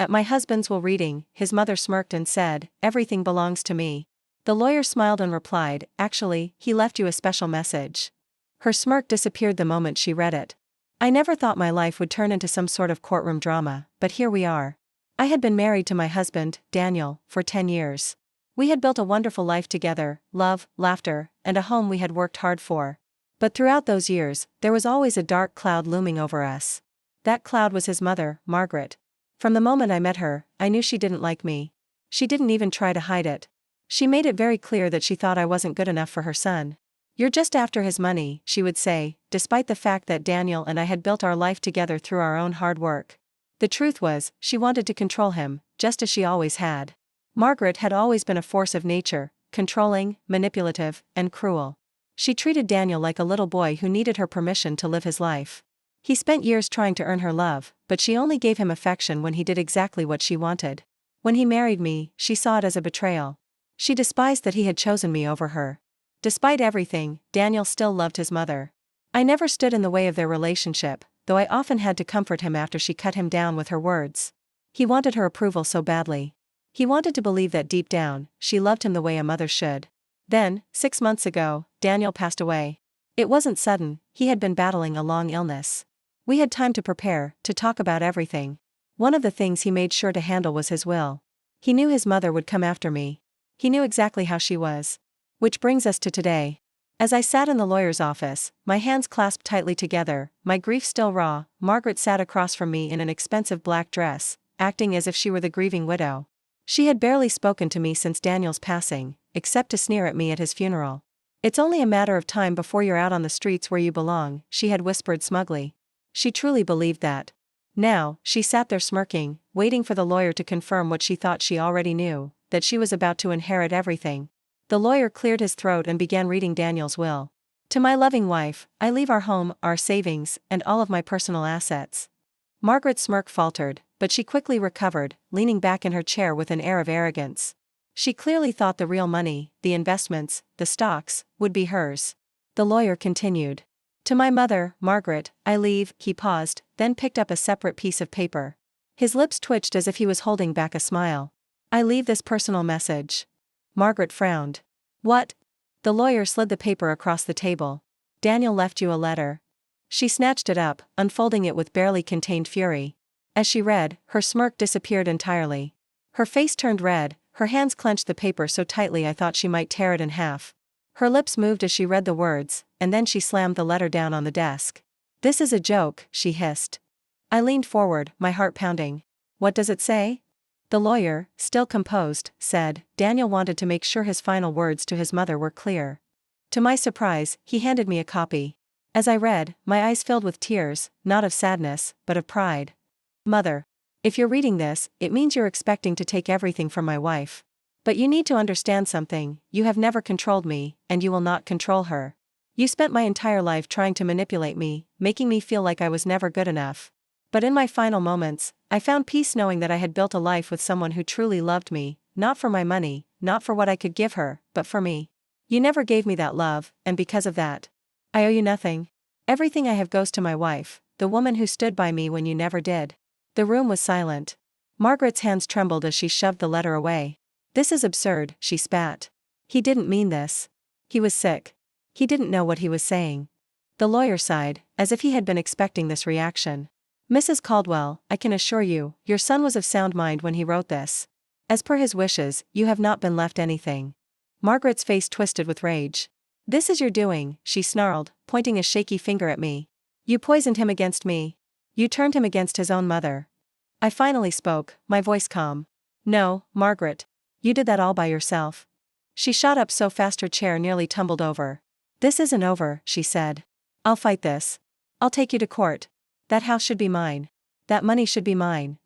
At my husband's will reading, his mother smirked and said, "Everything belongs to me." The lawyer smiled and replied, "Actually, he left you a special message." Her smirk disappeared the moment she read it. I never thought my life would turn into some sort of courtroom drama, but here we are. I had been married to my husband, Daniel, for 10 years. We had built a wonderful life together, love, laughter, and a home we had worked hard for. But throughout those years, there was always a dark cloud looming over us. That cloud was his mother, Margaret. From the moment I met her, I knew she didn't like me. She didn't even try to hide it. She made it very clear that she thought I wasn't good enough for her son. "You're just after his money," she would say, despite the fact that Daniel and I had built our life together through our own hard work. The truth was, she wanted to control him, just as she always had. Margaret had always been a force of nature, controlling, manipulative, and cruel. She treated Daniel like a little boy who needed her permission to live his life. He spent years trying to earn her love, but she only gave him affection when he did exactly what she wanted. When he married me, she saw it as a betrayal. She despised that he had chosen me over her. Despite everything, Daniel still loved his mother. I never stood in the way of their relationship, though I often had to comfort him after she cut him down with her words. He wanted her approval so badly. He wanted to believe that deep down, she loved him the way a mother should. Then, 6 months ago, Daniel passed away. It wasn't sudden, he had been battling a long illness. We had time to prepare, to talk about everything. One of the things he made sure to handle was his will. He knew his mother would come after me. He knew exactly how she was. Which brings us to today. As I sat in the lawyer's office, my hands clasped tightly together, my grief still raw, Margaret sat across from me in an expensive black dress, acting as if she were the grieving widow. She had barely spoken to me since Daniel's passing, except to sneer at me at his funeral. "It's only a matter of time before you're out on the streets where you belong," she had whispered smugly. She truly believed that. Now, she sat there smirking, waiting for the lawyer to confirm what she thought she already knew, that she was about to inherit everything. The lawyer cleared his throat and began reading Daniel's will. "To my loving wife, I leave our home, our savings, and all of my personal assets." Margaret's smirk faltered, but she quickly recovered, leaning back in her chair with an air of arrogance. She clearly thought the real money, the investments, the stocks, would be hers. The lawyer continued. "To my mother, Margaret, I leave." He paused, then picked up a separate piece of paper. His lips twitched as if he was holding back a smile. "I leave this personal message." Margaret frowned. "What?" The lawyer slid the paper across the table. "Daniel left you a letter." She snatched it up, unfolding it with barely contained fury. As she read, her smirk disappeared entirely. Her face turned red, her hands clenched the paper so tightly I thought she might tear it in half. Her lips moved as she read the words, and then she slammed the letter down on the desk. "This is a joke," she hissed. I leaned forward, my heart pounding. "What does it say?" The lawyer, still composed, said, "Daniel wanted to make sure his final words to his mother were clear." To my surprise, he handed me a copy. As I read, my eyes filled with tears, not of sadness, but of pride. "Mother, if you're reading this, it means you're expecting to take everything from my wife. But you need to understand something, you have never controlled me, and you will not control her. You spent my entire life trying to manipulate me, making me feel like I was never good enough. But in my final moments, I found peace knowing that I had built a life with someone who truly loved me, not for my money, not for what I could give her, but for me. You never gave me that love, and because of that, I owe you nothing. Everything I have goes to my wife, the woman who stood by me when you never did." The room was silent. Margaret's hands trembled as she shoved the letter away. "This is absurd," she spat. "He didn't mean this. He was sick. He didn't know what he was saying." The lawyer sighed, as if he had been expecting this reaction. "Mrs. Caldwell, I can assure you, your son was of sound mind when he wrote this. As per his wishes, you have not been left anything." Margaret's face twisted with rage. "This is your doing," she snarled, pointing a shaky finger at me. "You poisoned him against me. You turned him against his own mother." I finally spoke, my voice calm. "No, Margaret. You did that all by yourself." She shot up so fast her chair nearly tumbled over. "This isn't over," she said. "I'll fight this. I'll take you to court. That house should be mine. That money should be mine."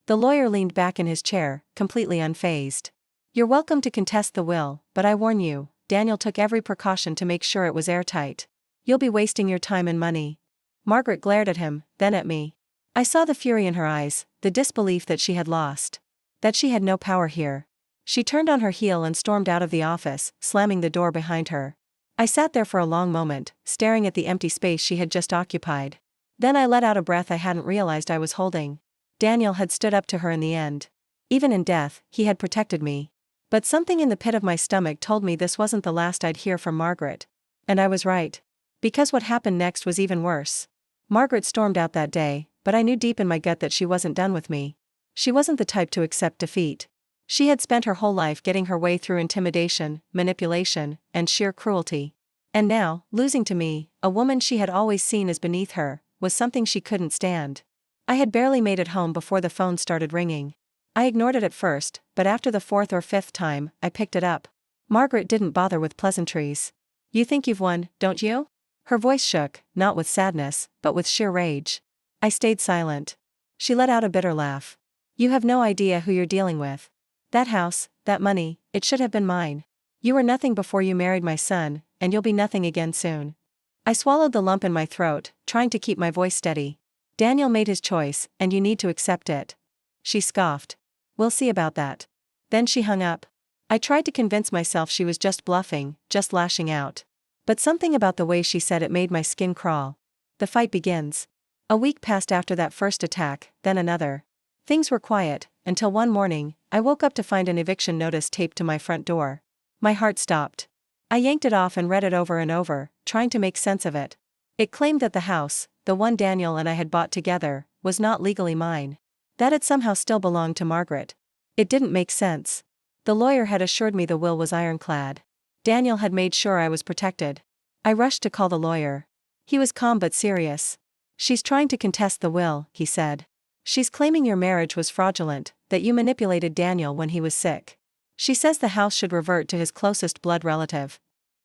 The lawyer leaned back in his chair, completely unfazed. "You're welcome to contest the will, but I warn you, Daniel took every precaution to make sure it was airtight. You'll be wasting your time and money." Margaret glared at him, then at me. I saw the fury in her eyes, the disbelief that she had lost. That she had no power here. She turned on her heel and stormed out of the office, slamming the door behind her. I sat there for a long moment, staring at the empty space she had just occupied. Then I let out a breath I hadn't realized I was holding. Daniel had stood up to her in the end. Even in death, he had protected me. But something in the pit of my stomach told me this wasn't the last I'd hear from Margaret. And I was right. Because what happened next was even worse. Margaret stormed out that day, but I knew deep in my gut that she wasn't done with me. She wasn't the type to accept defeat. She had spent her whole life getting her way through intimidation, manipulation, and sheer cruelty. And now, losing to me, a woman she had always seen as beneath her, was something she couldn't stand. I had barely made it home before the phone started ringing. I ignored it at first, but after the fourth or fifth time, I picked it up. Margaret didn't bother with pleasantries. "You think you've won, don't you?" Her voice shook, not with sadness, but with sheer rage. I stayed silent. She let out a bitter laugh. "You have no idea who you're dealing with. That house, that money, it should have been mine. You were nothing before you married my son, and you'll be nothing again soon." I swallowed the lump in my throat, trying to keep my voice steady. "Daniel made his choice, and you need to accept it." She scoffed. "We'll see about that." Then she hung up. I tried to convince myself she was just bluffing, just lashing out. But something about the way she said it made my skin crawl. The fight begins. A week passed after that first attack, then another. Things were quiet, until one morning, I woke up to find an eviction notice taped to my front door. My heart stopped. I yanked it off and read it over and over, trying to make sense of it. It claimed that the house, the one Daniel and I had bought together, was not legally mine. That it somehow still belonged to Margaret. It didn't make sense. The lawyer had assured me the will was ironclad. Daniel had made sure I was protected. I rushed to call the lawyer. He was calm but serious. "She's trying to contest the will," he said. "She's claiming your marriage was fraudulent, that you manipulated Daniel when he was sick. She says the house should revert to his closest blood relative."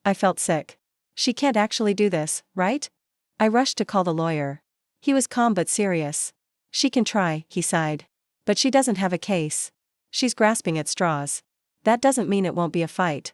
I felt sick. "She can't actually do this, right?" I rushed to call the lawyer. He was calm but serious. "She can try," he sighed. "But she doesn't have a case. She's grasping at straws. That doesn't mean it won't be a fight."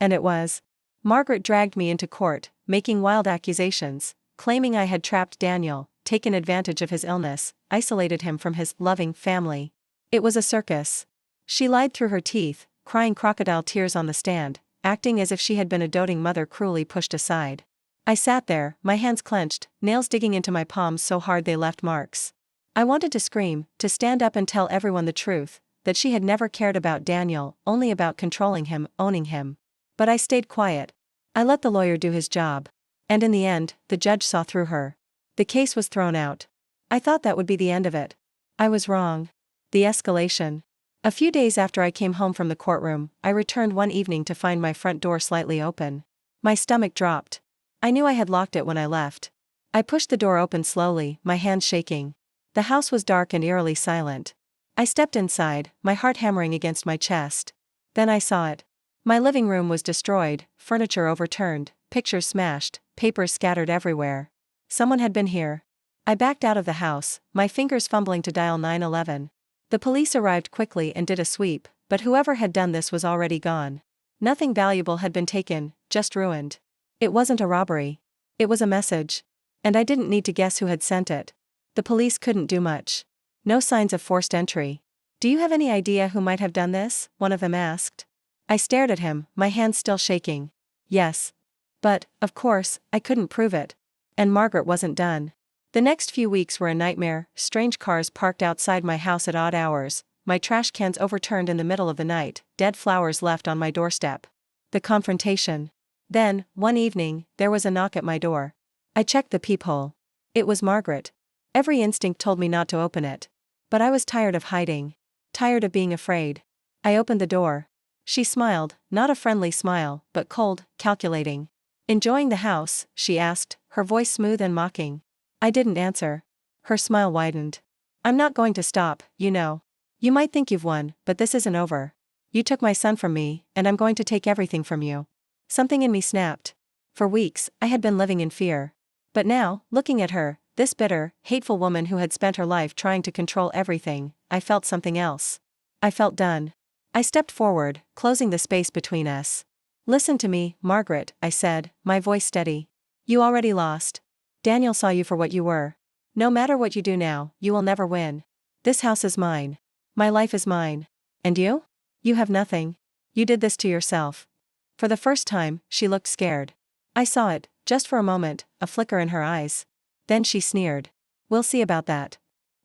And it was. Margaret dragged me into court, making wild accusations, claiming I had trapped Daniel, taken advantage of his illness, isolated him from his loving family. It was a circus. She lied through her teeth, crying crocodile tears on the stand, acting as if she had been a doting mother cruelly pushed aside. I sat there, my hands clenched, nails digging into my palms so hard they left marks. I wanted to scream, to stand up and tell everyone the truth, that she had never cared about Daniel, only about controlling him, owning him. But I stayed quiet. I let the lawyer do his job. And in the end, the judge saw through her. The case was thrown out. I thought that would be the end of it. I was wrong. The escalation. A few days after I came home from the courtroom, I returned one evening to find my front door slightly open. My stomach dropped. I knew I had locked it when I left. I pushed the door open slowly, my hands shaking. The house was dark and eerily silent. I stepped inside, my heart hammering against my chest. Then I saw it. My living room was destroyed, furniture overturned, pictures smashed, papers scattered everywhere. Someone had been here. I backed out of the house, my fingers fumbling to dial 911. The police arrived quickly and did a sweep, but whoever had done this was already gone. Nothing valuable had been taken, just ruined. It wasn't a robbery. It was a message. And I didn't need to guess who had sent it. The police couldn't do much. No signs of forced entry. "Do you have any idea who might have done this?" one of them asked. I stared at him, my hands still shaking. "Yes. But, of course, I couldn't prove it. And Margaret wasn't done." The next few weeks were a nightmare, strange cars parked outside my house at odd hours, my trash cans overturned in the middle of the night, dead flowers left on my doorstep. The confrontation. Then, one evening, there was a knock at my door. I checked the peephole. It was Margaret. Every instinct told me not to open it. But I was tired of hiding. Tired of being afraid. I opened the door. She smiled, not a friendly smile, but cold, calculating. "Enjoying the house?" she asked, her voice smooth and mocking. I didn't answer. Her smile widened. "I'm not going to stop, you know. You might think you've won, but this isn't over. You took my son from me, and I'm going to take everything from you." Something in me snapped. For weeks, I had been living in fear. But now, looking at her, this bitter, hateful woman who had spent her life trying to control everything, I felt something else. I felt done. I stepped forward, closing the space between us. "Listen to me, Margaret," I said, my voice steady. "You already lost. Daniel saw you for what you were. No matter what you do now, you will never win. This house is mine. My life is mine. And you? You have nothing. You did this to yourself." For the first time, she looked scared. I saw it, just for a moment, a flicker in her eyes. Then she sneered. "We'll see about that."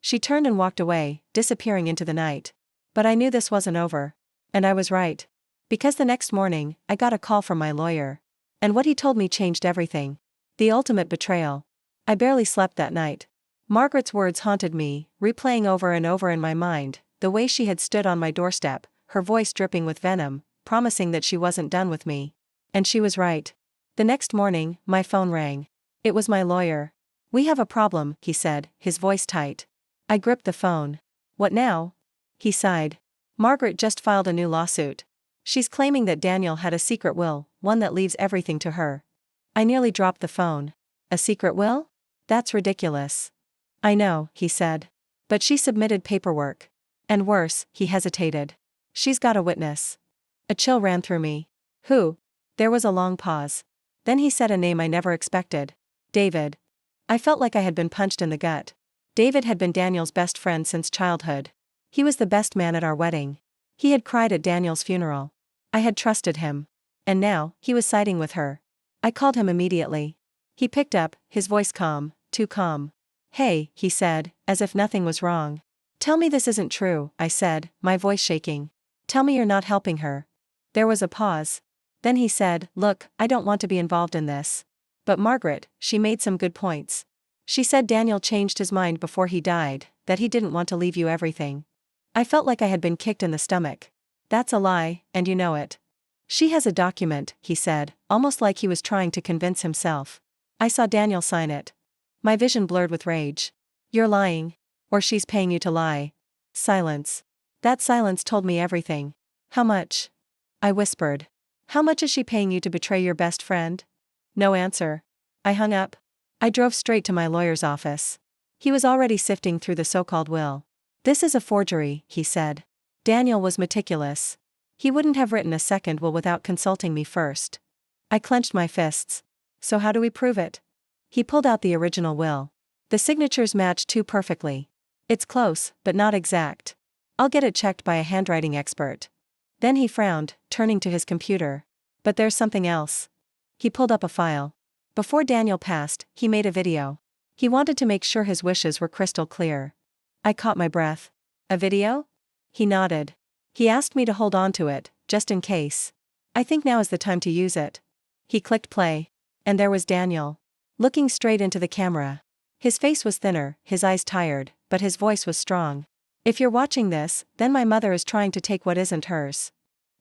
She turned and walked away, disappearing into the night. But I knew this wasn't over. And I was right. Because the next morning, I got a call from my lawyer. And what he told me changed everything. The ultimate betrayal. I barely slept that night. Margaret's words haunted me, replaying over and over in my mind, the way she had stood on my doorstep, her voice dripping with venom, promising that she wasn't done with me. And she was right. The next morning, my phone rang. It was my lawyer. "We have a problem," he said, his voice tight. I gripped the phone. "What now?" He sighed. "Margaret just filed a new lawsuit. She's claiming that Daniel had a secret will, one that leaves everything to her." I nearly dropped the phone. "A secret will? That's ridiculous." "I know," he said. "But she submitted paperwork. And worse," he hesitated. "She's got a witness." A chill ran through me. "Who?" There was a long pause. Then he said a name I never expected. "David." I felt like I had been punched in the gut. David had been Daniel's best friend since childhood. He was the best man at our wedding. He had cried at Daniel's funeral. I had trusted him. And now, he was siding with her. I called him immediately. He picked up, his voice calm, too calm. "Hey," he said, as if nothing was wrong. "Tell me this isn't true," I said, my voice shaking. "Tell me you're not helping her." There was a pause. Then he said, "Look, I don't want to be involved in this. But Margaret, she made some good points. She said Daniel changed his mind before he died, that he didn't want to leave you everything." I felt like I had been kicked in the stomach. "That's a lie, and you know it." "She has a document," he said, almost like he was trying to convince himself. "I saw Daniel sign it." My vision blurred with rage. "You're lying. Or she's paying you to lie." Silence. That silence told me everything. "How much?" I whispered. "How much is she paying you to betray your best friend?" No answer. I hung up. I drove straight to my lawyer's office. He was already sifting through the so-called will. "This is a forgery," he said. "Daniel was meticulous. He wouldn't have written a second will without consulting me first." I clenched my fists. "So how do we prove it?" He pulled out the original will. "The signatures match too perfectly. It's close, but not exact. I'll get it checked by a handwriting expert." Then he frowned, turning to his computer. "But there's something else." He pulled up a file. Before Daniel passed, he made a video. He wanted to make sure his wishes were crystal clear. I caught my breath. "A video?" He nodded. He asked me to hold on to it, just in case. "I think now is the time to use it." He clicked play. And there was Daniel. Looking straight into the camera. His face was thinner, his eyes tired, but his voice was strong. "If you're watching this, then my mother is trying to take what isn't hers."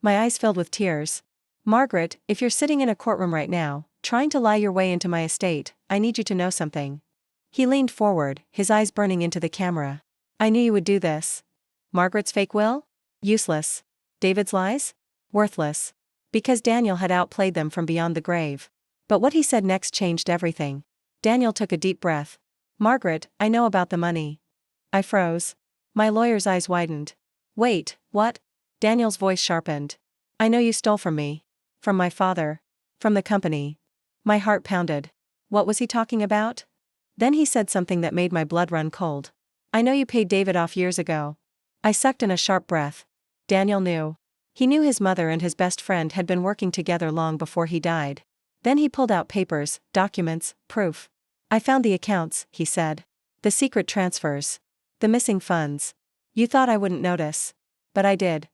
My eyes filled with tears. "Margaret, if you're sitting in a courtroom right now, trying to lie your way into my estate, I need you to know something." He leaned forward, his eyes burning into the camera. "I knew you would do this." Margaret's fake will? Useless. David's lies? Worthless. Because Daniel had outplayed them from beyond the grave. But what he said next changed everything. Daniel took a deep breath. "Margaret, I know about the money." I froze. My lawyer's eyes widened. "Wait, what?" Daniel's voice sharpened. "I know you stole from me. From my father. From the company." My heart pounded. What was he talking about? Then he said something that made my blood run cold. "I know you paid David off years ago." I sucked in a sharp breath. Daniel knew. He knew his mother and his best friend had been working together long before he died. Then he pulled out papers, documents, proof. "I found the accounts," he said. "The secret transfers. The missing funds. You thought I wouldn't notice. But I did."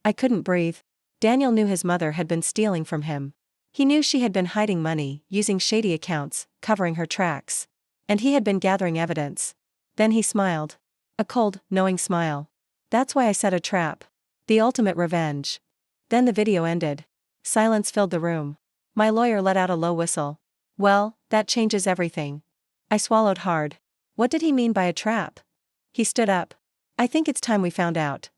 I couldn't breathe. Daniel knew his mother had been stealing from him. He knew she had been hiding money, using shady accounts, covering her tracks. And he had been gathering evidence. Then he smiled. A cold, knowing smile. "That's why I set a trap. The ultimate revenge." Then the video ended. Silence filled the room. My lawyer let out a low whistle. "Well, that changes everything." I swallowed hard. What did he mean by a trap? He stood up. "I think it's time we found out."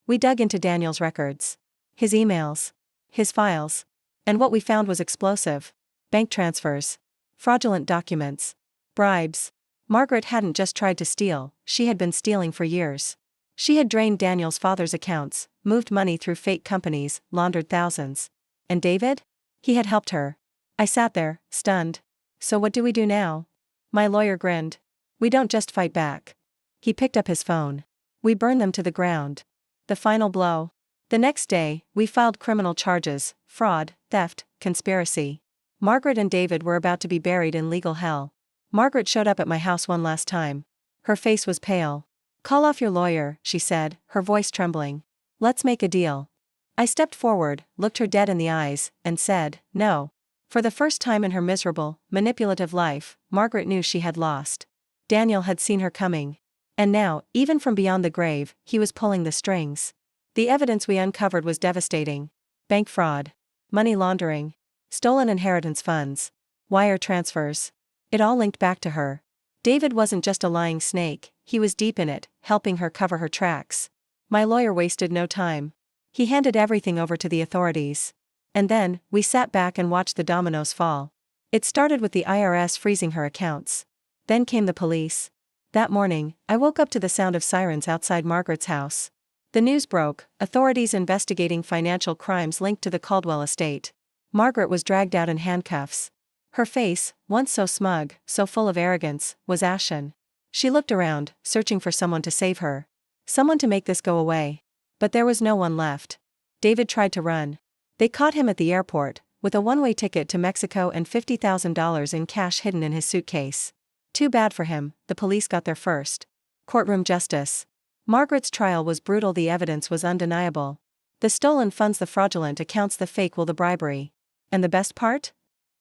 We dug into Daniel's records. His emails. His files. And what we found was explosive. Bank transfers. Fraudulent documents. Bribes. Margaret hadn't just tried to steal, she had been stealing for years. She had drained Daniel's father's accounts, moved money through fake companies, laundered thousands. And David? He had helped her. I sat there, stunned. "So what do we do now?" My lawyer grinned. "We don't just fight back." He picked up his phone. "We burn them to the ground." The final blow. The next day, we filed criminal charges: fraud, theft, conspiracy. Margaret and David were about to be buried in legal hell. Margaret showed up at my house one last time. Her face was pale. Call off your lawyer, she said, her voice trembling. Let's make a deal. I stepped forward, looked her dead in the eyes, and said, no. For the first time in her miserable, manipulative life, Margaret knew she had lost. Daniel had seen her coming. And now, even from beyond the grave, he was pulling the strings. The evidence we uncovered was devastating. Bank fraud. Money laundering. Stolen inheritance funds. Wire transfers. It all linked back to her. David wasn't just a lying snake, he was deep in it, helping her cover her tracks. My lawyer wasted no time. He handed everything over to the authorities. And then, we sat back and watched the dominoes fall. It started with the IRS freezing her accounts. Then came the police. That morning, I woke up to the sound of sirens outside Margaret's house. The news broke, authorities investigating financial crimes linked to the Caldwell estate. Margaret was dragged out in handcuffs. Her face, once so smug, so full of arrogance, was ashen. She looked around, searching for someone to save her. Someone to make this go away. But there was no one left. David tried to run. They caught him at the airport, with a one-way ticket to Mexico and $50,000 in cash hidden in his suitcase. Too bad for him, the police got there first. Courtroom justice. Margaret's trial was brutal, the evidence was undeniable. The stolen funds, the fraudulent accounts, the fake will, the bribery. And the best part?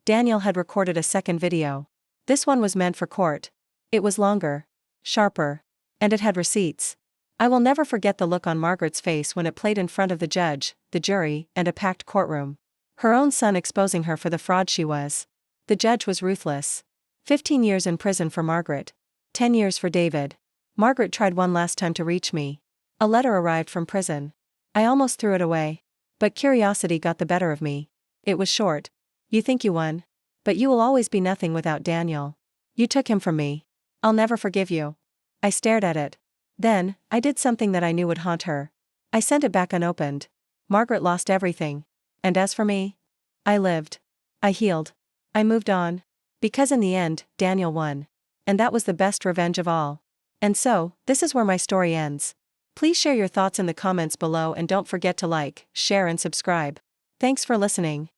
Daniel had recorded a second video. This one was meant for court. It was longer. Sharper. And it had receipts. I will never forget the look on Margaret's face when it played in front of the judge, the jury, and a packed courtroom. Her own son exposing her for the fraud she was. The judge was ruthless. 15 years in prison for Margaret. 10 years for David. Margaret tried one last time to reach me. A letter arrived from prison. I almost threw it away. But curiosity got the better of me. It was short. You think you won? But you will always be nothing without Daniel. You took him from me. I'll never forgive you. I stared at it. Then, I did something that I knew would haunt her. I sent it back unopened. Margaret lost everything. And as for me? I lived. I healed. I moved on. Because in the end, Daniel won. And that was the best revenge of all. And so, this is where my story ends. Please share your thoughts in the comments below and don't forget to like, share and subscribe. Thanks for listening.